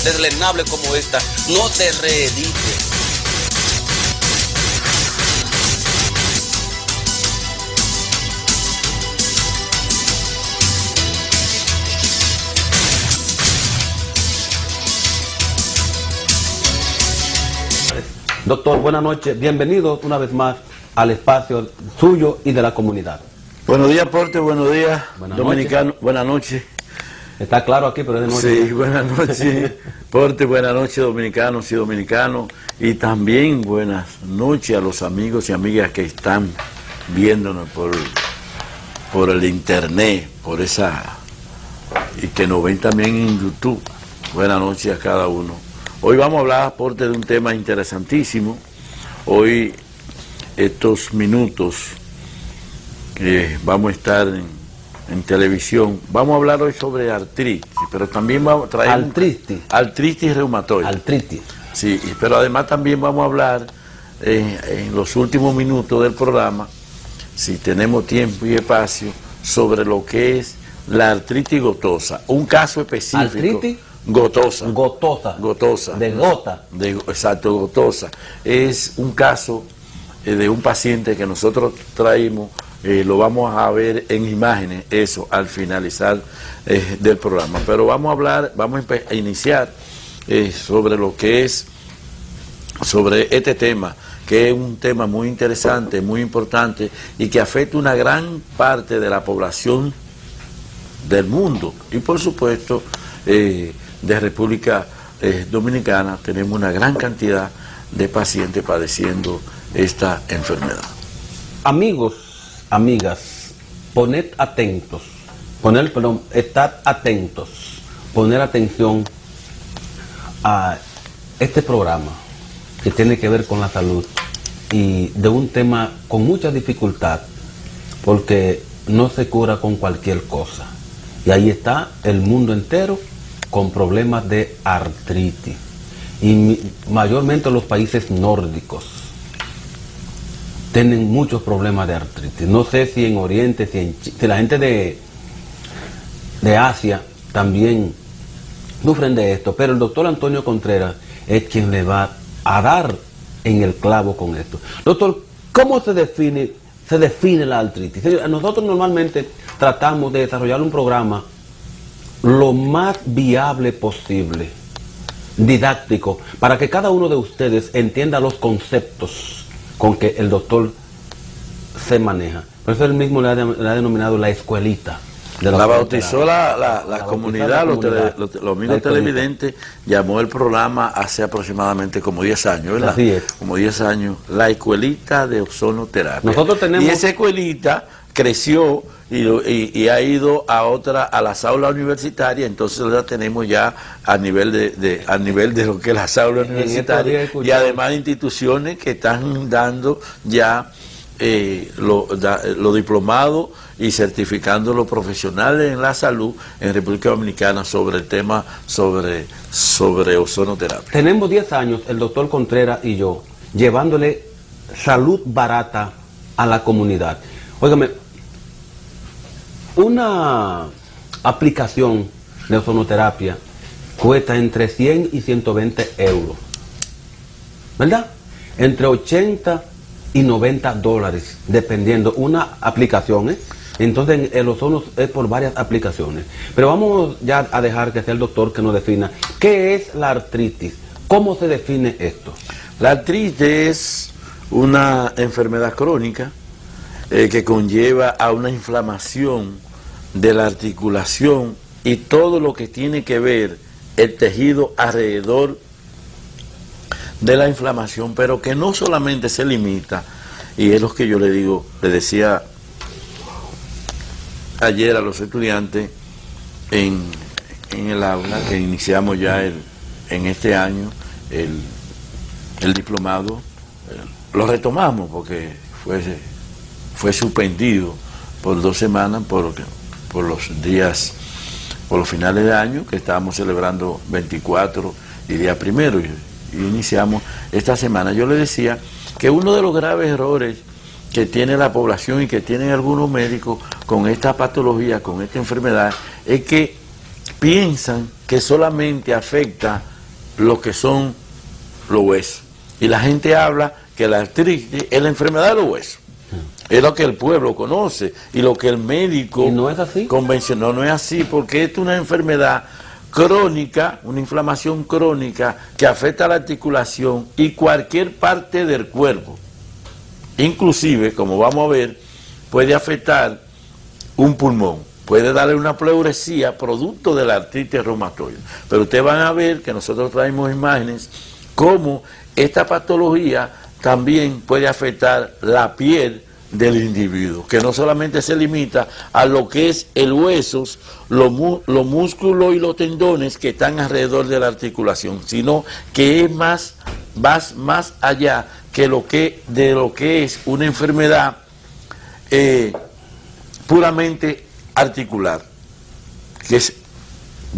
deslenable como esta no te reedite. Doctor, buenas noches. Bienvenido una vez más al espacio suyo y de la comunidad. Buenos días, Porte. Buenos días, dominicano. Buenas noches. Está claro aquí, pero es de noche. Sí, buenas noches, Porte. Buenas noches, dominicanos y dominicanos. Y también buenas noches a los amigos y amigas que están viéndonos por el internet, y que nos ven también en YouTube. Buenas noches a cada uno. Hoy vamos a hablar, Porte, de un tema interesantísimo. Hoy, estos minutos que vamos a estar en televisión, vamos a hablar hoy sobre artritis, pero también vamos a traer... Artritis reumatoide. Artritis. Sí, pero además también vamos a hablar en los últimos minutos del programa, si tenemos tiempo y espacio, sobre lo que es la artritis gotosa. Un caso específico. ¿Artritis? Gotosa. Gotosa. De gota. Exacto, gotosa. Es un caso de un paciente que nosotros traímos, lo vamos a ver en imágenes, eso, al finalizar del programa. Pero vamos a hablar, vamos a iniciar sobre lo que es, sobre este tema, que es un tema muy interesante, muy importante, y que afecta una gran parte de la población del mundo. Y por supuesto, de República Dominicana tenemos una gran cantidad de pacientes padeciendo esta enfermedad. Amigos, amigas, estad atentos, poner atención a este programa que tiene que ver con la salud y de un tema con mucha dificultad, porque no se cura con cualquier cosa. Y ahí está el mundo entero con problemas de artritis, y mayormente los países nórdicos tienen muchos problemas de artritis. No sé si en Oriente, si la gente de Asia también sufren de esto, pero el doctor Antonio Contreras es quien le va a dar en el clavo con esto. Doctor, ¿cómo se define la artritis? Nosotros normalmente tratamos de desarrollar un programa lo más viable posible, didáctico, para que cada uno de ustedes entienda los conceptos con que el doctor se maneja. Por eso él mismo le ha denominado la escuelita. La bautizó la comunidad, los mismos televidentes, llamó el programa hace aproximadamente como 10 años, ¿verdad? Así es. Como 10 años, la escuelita de ozonoterapia. Nosotros tenemos... Y esa escuelita creció y ha ido a las aulas universitarias, entonces la tenemos ya a nivel de lo que es las aulas universitarias, y además instituciones que están dando ya lo diplomado y certificando los profesionales en la salud en República Dominicana sobre el tema sobre ozonoterapia. Tenemos 10 años, el doctor Contreras y yo, llevándole salud barata a la comunidad. Óigame, una aplicación de ozonoterapia cuesta entre 100 y 120 euros, ¿verdad? Entre 80 y 90 dólares, dependiendo una aplicación, Entonces el ozono es por varias aplicaciones. Pero vamos ya a dejar que sea el doctor que nos defina qué es la artritis, cómo se define esto. La artritis es una enfermedad crónica que conlleva a una inflamación de la articulación y todo lo que tiene que ver el tejido alrededor de la inflamación, pero que no solamente se limita, y es lo que yo le decía ayer a los estudiantes en el aula, que iniciamos ya en este año el diplomado, lo retomamos porque fue suspendido por 2 semanas por los finales de año, que estábamos celebrando 24 y día primero, y iniciamos esta semana. Yo le decía que uno de los graves errores que tiene la población y que tienen algunos médicos con esta patología, con esta enfermedad, es que piensan que solamente afecta lo que son los huesos. Y la gente habla que la artritis es la enfermedad de los huesos. Es lo que el pueblo conoce y lo que el médico... ¿Y no es así? Convencional no es así, porque es una enfermedad crónica, una inflamación crónica que afecta a la articulación y cualquier parte del cuerpo. Inclusive, como vamos a ver, puede afectar un pulmón, puede darle una pleuresía producto de la artritis reumatoide. Pero ustedes van a ver que nosotros traemos imágenes cómo esta patología también puede afectar la piel del individuo, que no solamente se limita a lo que es el hueso, los músculos y los tendones que están alrededor de la articulación, sino que es más allá que de lo que es una enfermedad puramente articular, que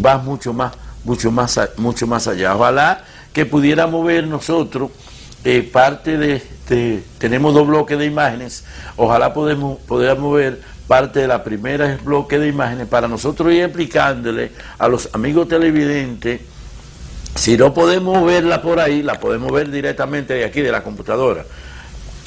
va mucho más allá. Ojalá que pudiéramos ver nosotros tenemos 2 bloques de imágenes, ojalá podamos ver parte de la primera bloque de imágenes para nosotros ir explicándole a los amigos televidentes. Si no podemos verla por ahí, la podemos ver directamente de aquí, de la computadora.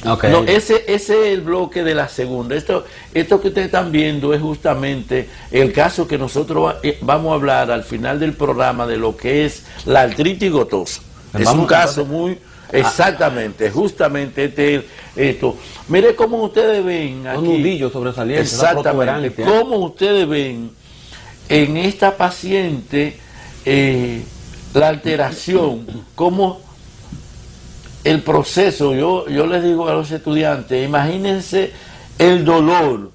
Okay. No, ese es el bloque de la segunda. Esto que ustedes están viendo es justamente el caso que nosotros vamos a hablar al final del programa de lo que es la artritis gotosa. Es un caso muy... Exactamente, justamente esto. Mire cómo ustedes ven aquí. Un nudillo sobresaliente. Exactamente. Cómo ustedes ven en esta paciente la alteración, cómo el proceso. Yo les digo a los estudiantes, imagínense el dolor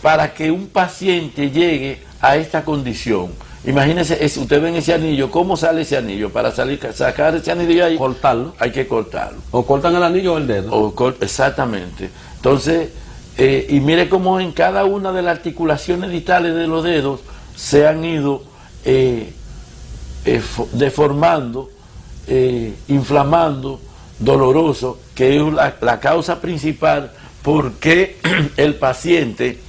para que un paciente llegue a esta condición. Imagínense, usted ven ese anillo, ¿cómo sale ese anillo? Para sacar ese anillo de ahí, cortarlo. Hay que cortarlo. O cortan el anillo o el dedo. Exactamente. Entonces, y mire cómo en cada una de las articulaciones distales de los dedos se han ido deformando, inflamando, doloroso, que es la causa principal por qué el paciente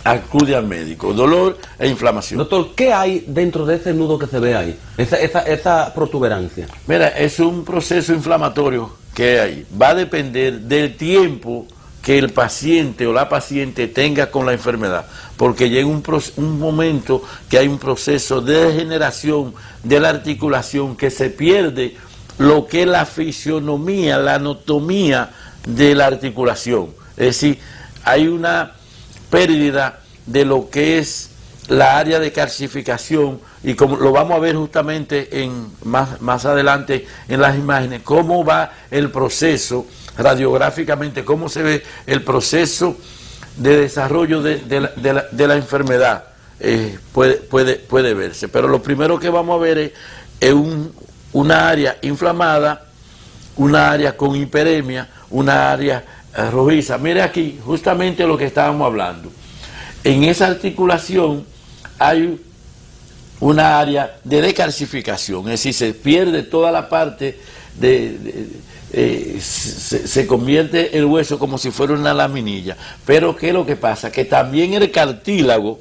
acude al médico, dolor e inflamación. Doctor, ¿qué hay dentro de ese nudo que se ve ahí? Esa protuberancia. Mira, es un proceso inflamatorio que hay. Va a depender del tiempo que el paciente o la paciente tenga con la enfermedad, porque llega un momento que hay un proceso de degeneración de la articulación, que se pierde lo que es la fisionomía, la anatomía de la articulación. Es decir, hay una pérdida de lo que es la área de calcificación, y como lo vamos a ver justamente más adelante en las imágenes, cómo va el proceso radiográficamente, cómo se ve el proceso de desarrollo de la enfermedad. Puede verse, pero lo primero que vamos a ver es una área inflamada, una área con hiperemia, una área rojiza. Mire aquí justamente lo que estábamos hablando. En esa articulación hay una área de decalcificación, es decir, se pierde toda la parte se convierte el hueso como si fuera una laminilla. Pero ¿qué es lo que pasa? Que también el cartílago,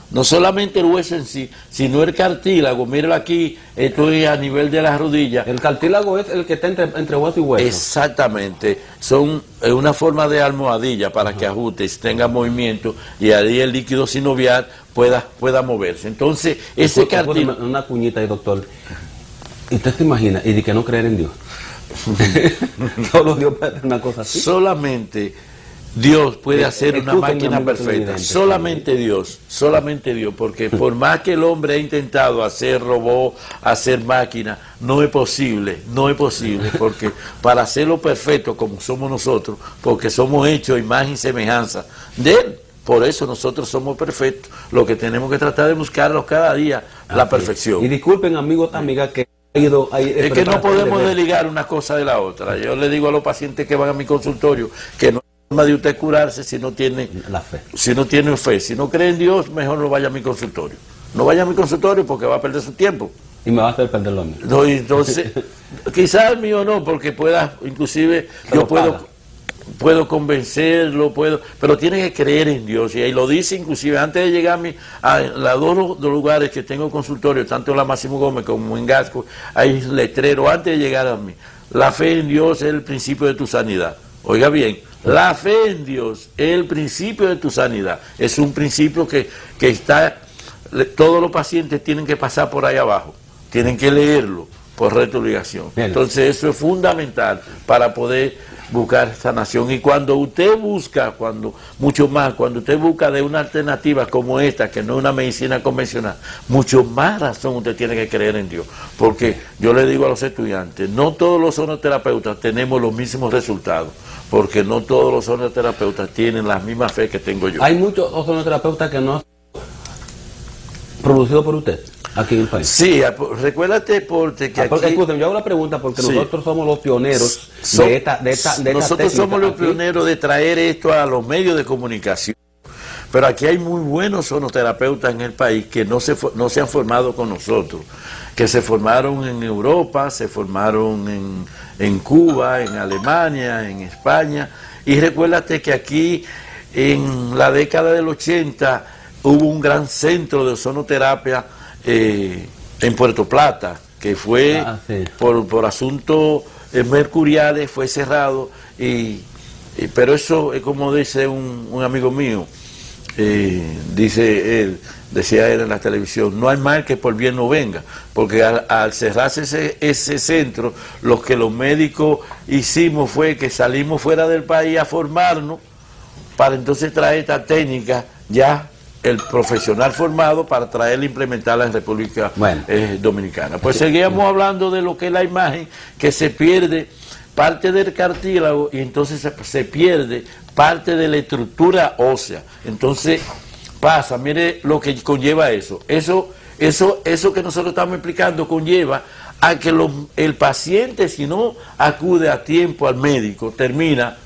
no solamente el hueso en sí, sino el cartílago, míralo aquí, esto es a nivel de las rodillas. El cartílago es el que está entre hueso y hueso. Exactamente, son una forma de almohadilla para que ajuste, tenga movimiento y ahí el líquido sinovial pueda moverse. Entonces, ese cartílago... Una cuñita ahí, doctor. ¿Y usted se imagina? Y de que no creer en Dios. Solo Dios puede hacer una cosa así. Solamente Dios puede hacer una máquina perfecta, solamente Dios, porque por más que el hombre ha intentado hacer robot, hacer máquina, no es posible, porque para hacerlo perfecto como somos nosotros, porque somos hechos a imagen y semejanza de Él, por eso nosotros somos perfectos, lo que tenemos que tratar de buscarlo cada día, la perfección. Y disculpen amigos, amigas, que es que no podemos desligar una cosa de la otra. Yo le digo a los pacientes que van a mi consultorio que no de usted curarse si no tiene la fe. Si no tiene fe, si no cree en Dios, mejor no vaya a mi consultorio. No vaya a mi consultorio porque va a perder su tiempo. Y me va a hacer perder lo mío. No, entonces, quizás el mío no, porque inclusive yo puedo... puedo convencerlo, pero tiene que creer en Dios. Y ahí lo dice inclusive antes de llegar a los dos lugares que tengo consultorio, tanto en la Máximo Gómez como en Gasco, hay letrero antes de llegar a mí. La fe en Dios es el principio de tu sanidad. Oiga bien, la fe en Dios es el principio de tu sanidad. Es un principio que está, todos los pacientes tienen que pasar por ahí abajo, tienen que leerlo por retrobligación. Entonces eso es fundamental para poder buscar sanación. Y cuando usted busca, mucho más, cuando usted busca de una alternativa como esta, que no es una medicina convencional, mucho más razón usted tiene que creer en Dios. Porque yo le digo a los estudiantes, no todos los sonoterapeutas tenemos los mismos resultados, porque no todos los sonoterapeutas tienen la misma fe que tengo yo. Hay muchos sonoterapeutas que no han producido por usted aquí en el país. Sí, recuérdate porque aquí... Escúchame, yo hago la pregunta porque sí, nosotros somos los pioneros de esta nosotros somos los pioneros de traer esto a los medios de comunicación. Pero aquí hay muy buenos sonoterapeutas en el país que no se han formado con nosotros, que se formaron en Europa, se formaron en Cuba, en Alemania, en España. Y recuérdate que aquí en la década del 80 hubo un gran centro de sonoterapia en Puerto Plata, que fue sí, por asuntos mercuriales, fue cerrado, pero eso es como dice un amigo mío, decía él en la televisión, no hay mal que por bien no venga, porque al cerrarse ese centro, lo que los médicos hicimos fue que salimos fuera del país a formarnos, para entonces traer esta técnica ya el profesional formado para traerla e implementarla en República Dominicana. Pues seguíamos hablando de lo que es la imagen, que se pierde parte del cartílago y entonces se pierde parte de la estructura ósea. Entonces pasa, mire lo que conlleva eso. Eso que nosotros estamos explicando conlleva a que el paciente, si no acude a tiempo al médico, termina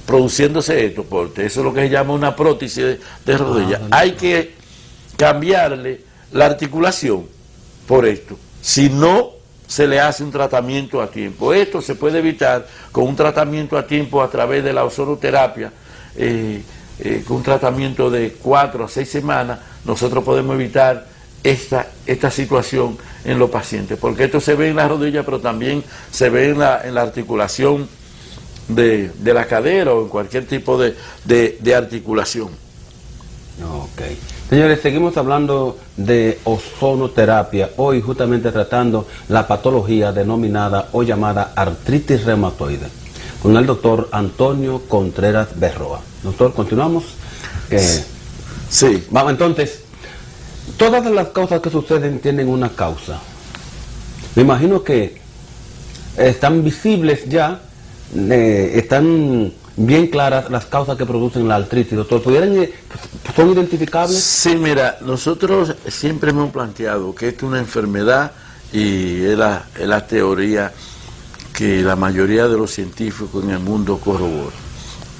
produciéndose esto, porque eso es lo que se llama una prótesis de rodilla. Hay que cambiarle la articulación por esto, si no se le hace un tratamiento a tiempo. Esto se puede evitar con un tratamiento a tiempo a través de la ozonoterapia, con un tratamiento de 4 a 6 semanas, nosotros podemos evitar esta situación en los pacientes, porque esto se ve en la rodilla, pero también se ve en la articulación de la cadera o en cualquier tipo de articulación. Ok. Señores, seguimos hablando de ozonoterapia, hoy justamente tratando la patología denominada o llamada artritis reumatoide, con el doctor Antonio Contreras Berroa. Doctor, continuamos. Sí. Vamos, entonces, todas las causas que suceden tienen una causa. Me imagino que están visibles ya, están bien claras las causas que producen la artritis, doctor. ¿Son identificables? Sí, mira, nosotros siempre hemos planteado que esto es una enfermedad y es la teoría que la mayoría de los científicos en el mundo corroboran.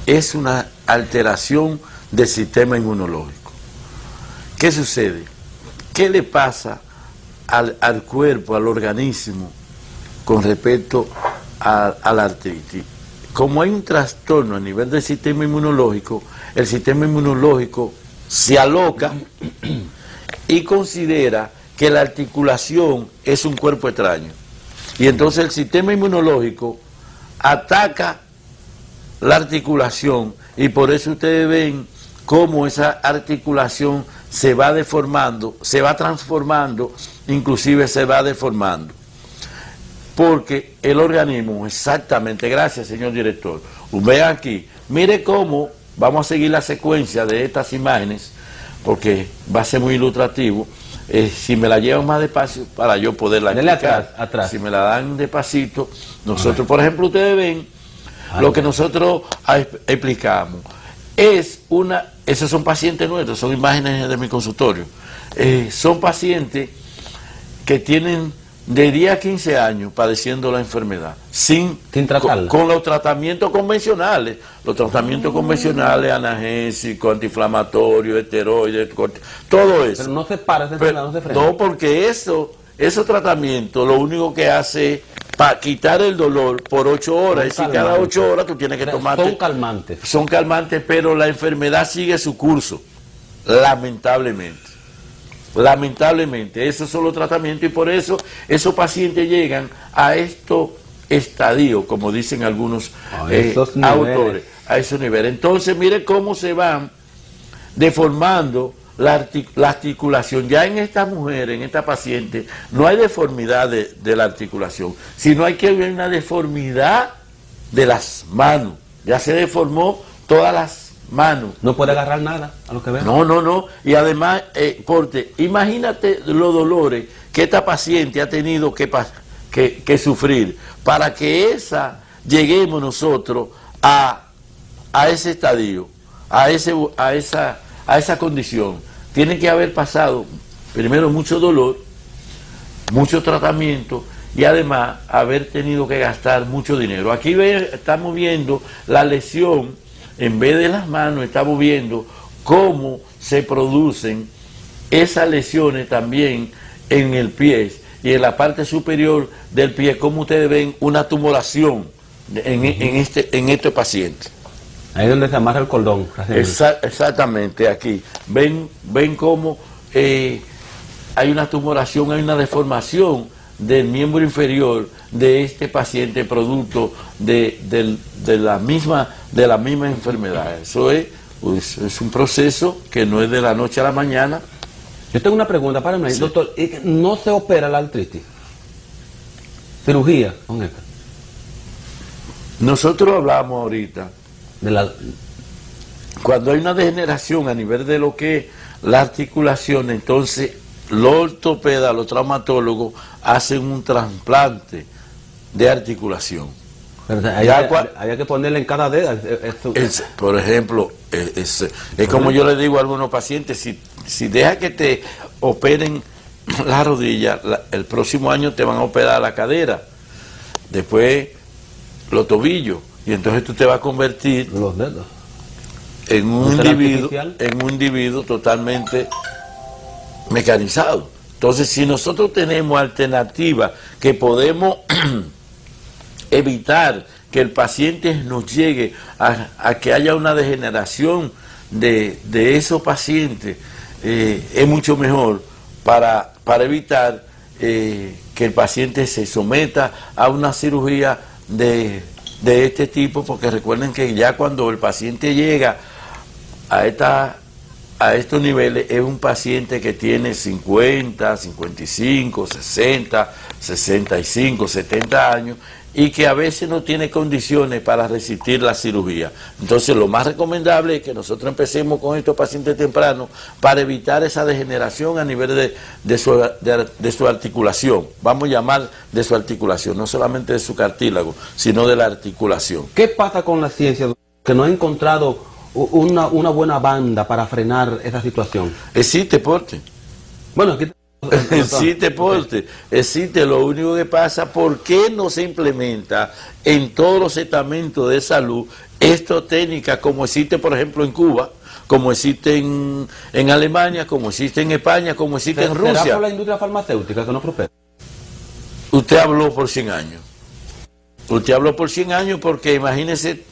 Es una alteración del sistema inmunológico. ¿Qué sucede? ¿Qué le pasa al cuerpo, al organismo, con respecto a la artritis? Como hay un trastorno a nivel del sistema inmunológico, el sistema inmunológico se aloca y considera que la articulación es un cuerpo extraño. Y entonces el sistema inmunológico ataca la articulación y por eso ustedes ven cómo esa articulación se va deformando, se va transformando, inclusive se va deformando. Porque el organismo, exactamente, gracias señor director, vean aquí, mire cómo, vamos a seguir la secuencia de estas imágenes, porque va a ser muy ilustrativo, si me la llevan más despacio para yo poderla explicar, atrás. Si me la dan despacito, nosotros, por ejemplo, ustedes ven lo que nosotros explicamos, esos son pacientes nuestros, son imágenes de mi consultorio, son pacientes que tienen de 10 a 15 años padeciendo la enfermedad, sin tratarla. Con los tratamientos convencionales, convencionales, analgésicos, antiinflamatorios, esteroides, todo eso. Pero no se para, no se frena. No, porque esos tratamientos lo único que hace es para quitar el dolor por 8 horas. Es decir, cada 8 horas tú tienes que tomarte. Son calmantes. Son calmantes, pero la enfermedad sigue su curso, lamentablemente. Lamentablemente, esos son los tratamientos y por eso esos pacientes llegan a estos estadios, como dicen algunos autores, a esos niveles. Entonces, mire cómo se van deformando la articulación. Ya en esta mujer, en esta paciente, no hay deformidad de la articulación, sino hay que ver una deformidad de las manos. Ya se deformó todas las manos. No puede agarrar nada a lo que veo. No. Y además, Porte, imagínate los dolores que esta paciente ha tenido que sufrir para que lleguemos nosotros a ese estadio, a esa condición. Tiene que haber pasado primero mucho dolor, mucho tratamiento y además haber tenido que gastar mucho dinero. Aquí estamos viendo la lesión. En vez de las manos, estamos viendo cómo se producen esas lesiones también en el pie y en la parte superior del pie, como ustedes ven una tumoración en este paciente. Ahí es donde se amarra el cordón. Exactamente, aquí. Ven cómo hay una tumoración, hay una deformación del miembro inferior de este paciente producto de la misma enfermedad. Eso es un proceso que no es de la noche a la mañana. Yo tengo una pregunta para mí, sí. Doctor, ¿no se opera la artritis? ¿Cirugía con esta? Nosotros hablamos ahorita cuando hay una degeneración a nivel de lo que es la articulación, entonces los ortopedas, los traumatólogos hacen un trasplante de articulación. Había que ponerle en cada dedo. Por ejemplo, es como yo le digo a algunos pacientes, si deja que te operen la rodilla, el próximo año te van a operar la cadera, después los tobillos, y entonces tú te vas a convertir los dedos en un individuo totalmente mecanizado. Entonces, si nosotros tenemos alternativas que podemos evitar que el paciente nos llegue a que haya una degeneración de esos pacientes, es mucho mejor para evitar que el paciente se someta a una cirugía de este tipo, porque recuerden que ya cuando el paciente llega a estos niveles es un paciente que tiene 50, 55, 60, 65, 70 años y que a veces no tiene condiciones para resistir la cirugía. Entonces lo más recomendable es que nosotros empecemos con estos pacientes tempranos para evitar esa degeneración a nivel de su articulación. Vamos a llamar de su articulación, no solamente de su cartílago, sino de la articulación. ¿Qué pasa con la ciencia que no ha encontrado una buena banda para frenar esa situación? Existe, Porte. Bueno, aquí existe, Porte. Existe. Lo único que pasa, ¿por qué no se implementa en todos los estamentos de salud esta técnica como existe, por ejemplo, en Cuba, como existe en Alemania, como existe en España, como existe en Rusia? ¿Será por la industria farmacéutica que no prospera? Usted habló por 100 años. Usted habló por 100 años porque imagínese...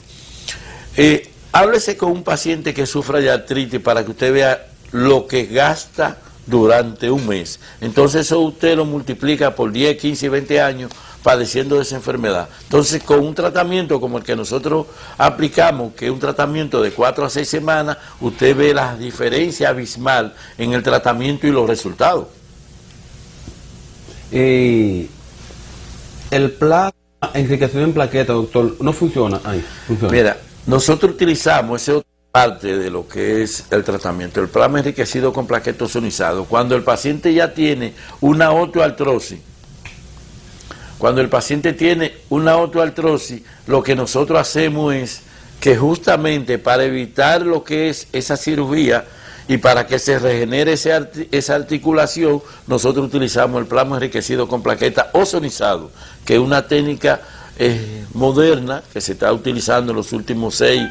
háblese con un paciente que sufra de artritis para que usted vea lo que gasta durante un mes. Entonces eso usted lo multiplica por 10, 15 y 20 años padeciendo de esa enfermedad. Entonces con un tratamiento como el que nosotros aplicamos, que es un tratamiento de 4 a 6 semanas, usted ve la diferencia abismal en el tratamiento y los resultados. El plasma enriquecido en plaquetas, doctor, no funciona ahí. Funciona. Mira, nosotros utilizamos esa otra parte de lo que es el tratamiento, el plasma enriquecido con plaquetas ozonizadas. Cuando el paciente ya tiene una osteoartrosis, lo que nosotros hacemos es que justamente para evitar lo que es esa cirugía y para que se regenere esa articulación, nosotros utilizamos el plasma enriquecido con plaquetas ozonizado, que es una técnica moderna que se está utilizando en los últimos 6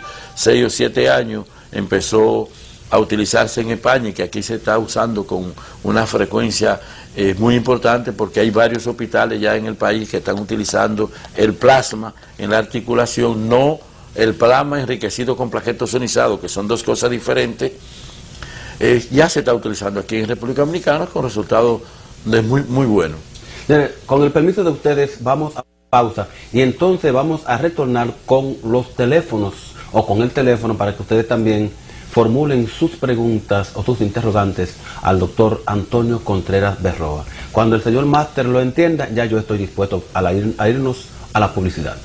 o 7 años. Empezó a utilizarse en España y que aquí se está usando con una frecuencia Es muy importante porque hay varios hospitales ya en el país que están utilizando el plasma en la articulación, no el plasma enriquecido con plaquetos ozonizados, que son dos cosas diferentes. Ya se está utilizando aquí en República Dominicana con resultados muy buenos. Con el permiso de ustedes vamos a pausa y entonces vamos a retornar con los teléfonos o con el teléfono para que ustedes también formulen sus preguntas o sus interrogantes al doctor Antonio Contreras Berroa. Cuando el señor Máster lo entienda, ya yo estoy dispuesto a irnos a la publicidad.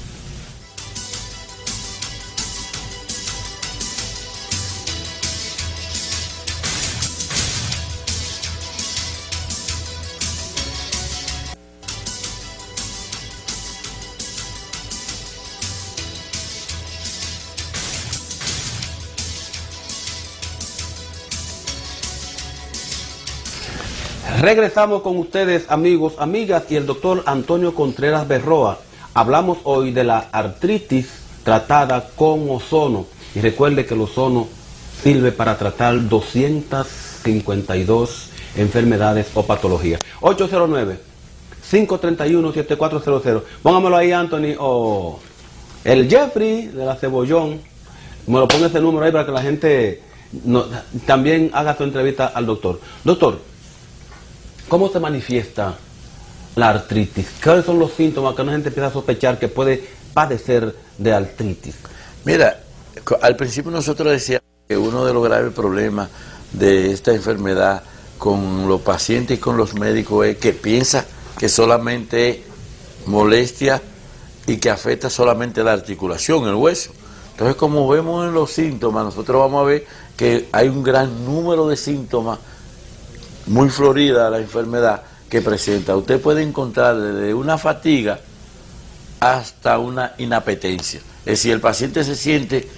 Regresamos con ustedes, amigos, amigas, y el doctor Antonio Contreras Berroa. Hablamos hoy de la artritis tratada con ozono. Y recuerde que el ozono sirve para tratar 252 enfermedades o patologías. 809-531-7400. Póngamelo ahí, Anthony, o el Jeffrey de la Cebollón. Me lo pone ese número ahí para que la gente también haga su entrevista al doctor. Doctor, ¿cómo se manifiesta la artritis? ¿Cuáles son los síntomas que una gente empieza a sospechar que puede padecer de artritis? Mira, al principio nosotros decíamos que uno de los graves problemas de esta enfermedad con los pacientes y con los médicos es que piensa que solamente es molestia y que afecta solamente la articulación, el hueso. Entonces, como vemos en los síntomas, nosotros vamos a ver que hay un gran número de síntomas, muy florida la enfermedad que presenta. Usted puede encontrar desde una fatiga hasta una inapetencia. Es decir, el paciente se siente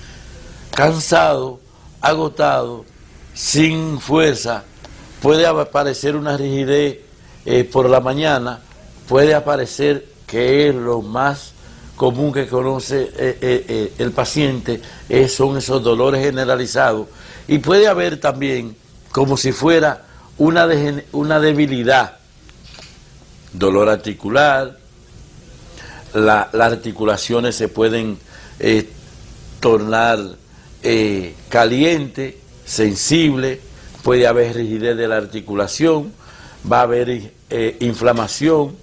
cansado, agotado, sin fuerza, puede aparecer una rigidez por la mañana, puede aparecer, que es lo más común que conoce el paciente, son esos dolores generalizados, y puede haber también como si fuera una debilidad, dolor articular, las articulaciones se pueden tornar caliente, sensible, puede haber rigidez de la articulación, va a haber inflamación,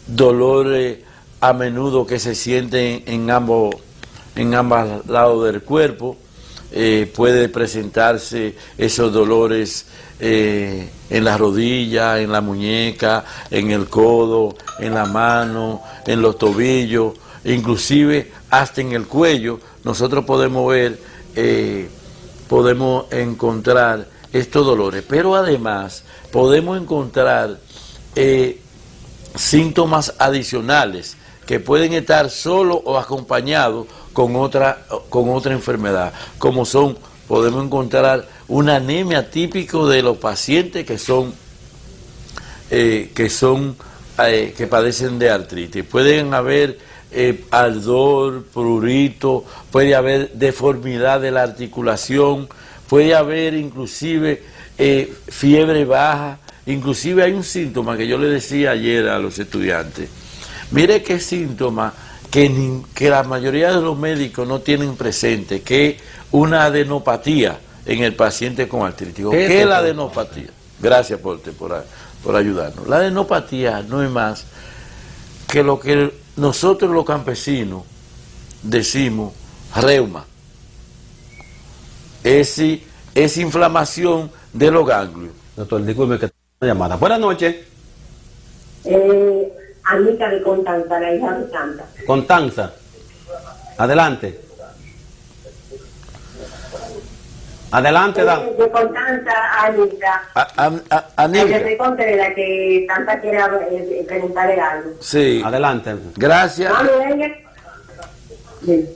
dolor a menudo que se sienten en ambos lados del cuerpo. Puede presentarse esos dolores en la rodilla, en la muñeca, en el codo, en la mano, en los tobillos, inclusive hasta en el cuello. Nosotros podemos ver, podemos encontrar estos dolores, pero además podemos encontrar síntomas adicionales que pueden estar solo o acompañados con otra enfermedad, como son, podemos encontrar una anemia típico de los pacientes que padecen de artritis. Pueden haber ardor, prurito, puede haber deformidad de la articulación, puede haber inclusive fiebre baja. Inclusive hay un síntoma que yo le decía ayer a los estudiantes. Mire qué síntoma que la mayoría de los médicos no tienen presente, que es una adenopatía en el paciente con artritis. ¿Qué es la adenopatía? Gracias por ayudarnos. La adenopatía no es más que lo que nosotros los campesinos decimos reuma. Es inflamación de los ganglios. Doctor, disculpe que tengo una llamada. Buenas noches. Anita de Constanza, la hija de Santa. Constanza. Adelante. Adelante, Dan. De Constanza, Anita. Anita. Yo soy Contreras, que Santa quiere preguntarle algo. Sí. Adelante. Gracias. Sí.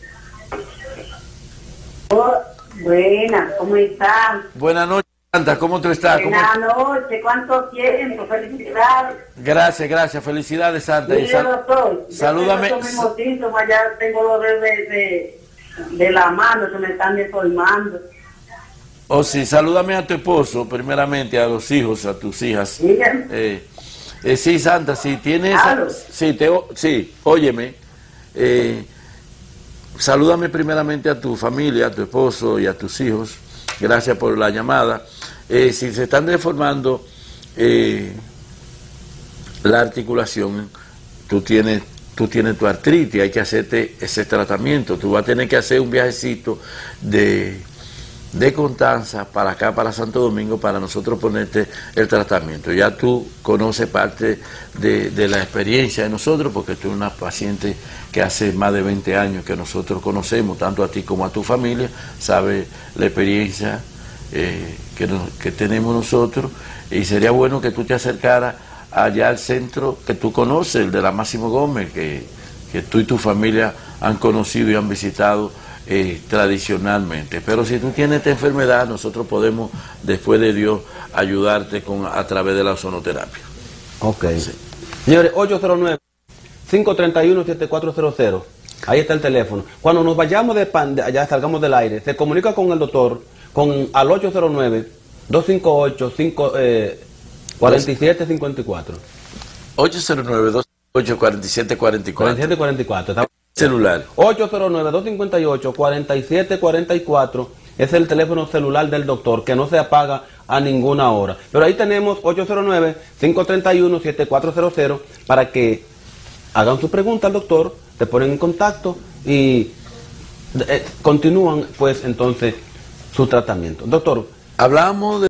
Oh, buenas, ¿cómo estás? Buenas noches, Santa. ¿Cómo tú estás? Buenas noches, ¿cuánto tiempo? Felicidades. Gracias. Felicidades, Santa. Mire, doctor, Salúdame. Yo tengo síntomas, ya tengo dolor de la mano, se me están deformando. Oh, sí, salúdame a tu esposo, primeramente, a los hijos, a tus hijas. Sí, Santa, si tienes... Sí, óyeme. Salúdame primeramente a tu familia, a tu esposo y a tus hijos. Gracias por la llamada. Si se están deformando la articulación, tú tienes tu artritis, hay que hacerte ese tratamiento. Tú vas a tener que hacer un viajecito de Constanza para acá, para Santo Domingo, para nosotros ponerte el tratamiento. Ya tú conoces parte de la experiencia de nosotros, porque tú eres una paciente que hace más de 20 años que nosotros conocemos, tanto a ti como a tu familia, sabes la experiencia que tenemos nosotros, y sería bueno que tú te acercaras allá al centro que tú conoces, el de la Máximo Gómez, que tú y tu familia han conocido y han visitado tradicionalmente. Pero si tú tienes esta enfermedad, nosotros podemos, después de Dios, ayudarte a través de la ozonoterapia. Ok. Sí. Señores, 809-531-7400. Ahí está el teléfono. Cuando nos vayamos allá salgamos del aire, se comunica con el doctor al 809-258-4754. 809-258-4744. 4744. Celular. 809-258-4744 es el teléfono celular del doctor, que no se apaga a ninguna hora. Pero ahí tenemos 809-531-7400 para que hagan su pregunta al doctor, te ponen en contacto y continúan pues entonces su tratamiento. Doctor, hablamos de